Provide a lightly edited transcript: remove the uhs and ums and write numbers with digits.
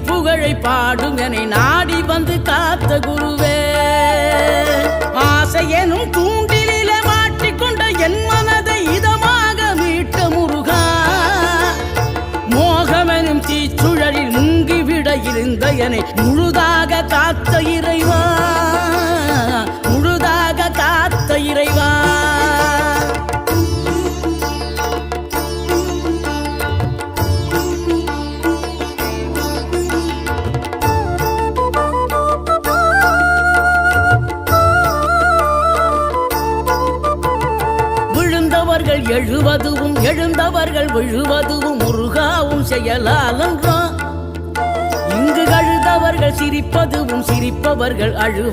திருப்புகழை பாடும் என நாடி வந்து காத்த குருவே. ஆசை எனும் தூண்டிலே மாட்டிக்கொண்ட என் மனதை இதமாக மீட்ட முருகா. மோகமெனும் தீச்சுழலில் முங்கிவிட இருந்த என முழுதாக காத்த இறைவா, முழுதாக காத்த இறைவா. எழுவதுவும் எழுந்தவர்கள் விழுவதுவும் முருகாவும் செயலாலன்றோம். இங்கு அழுதவர்கள் சிரிப்பதுவும் சிரிப்பவர்கள் அழு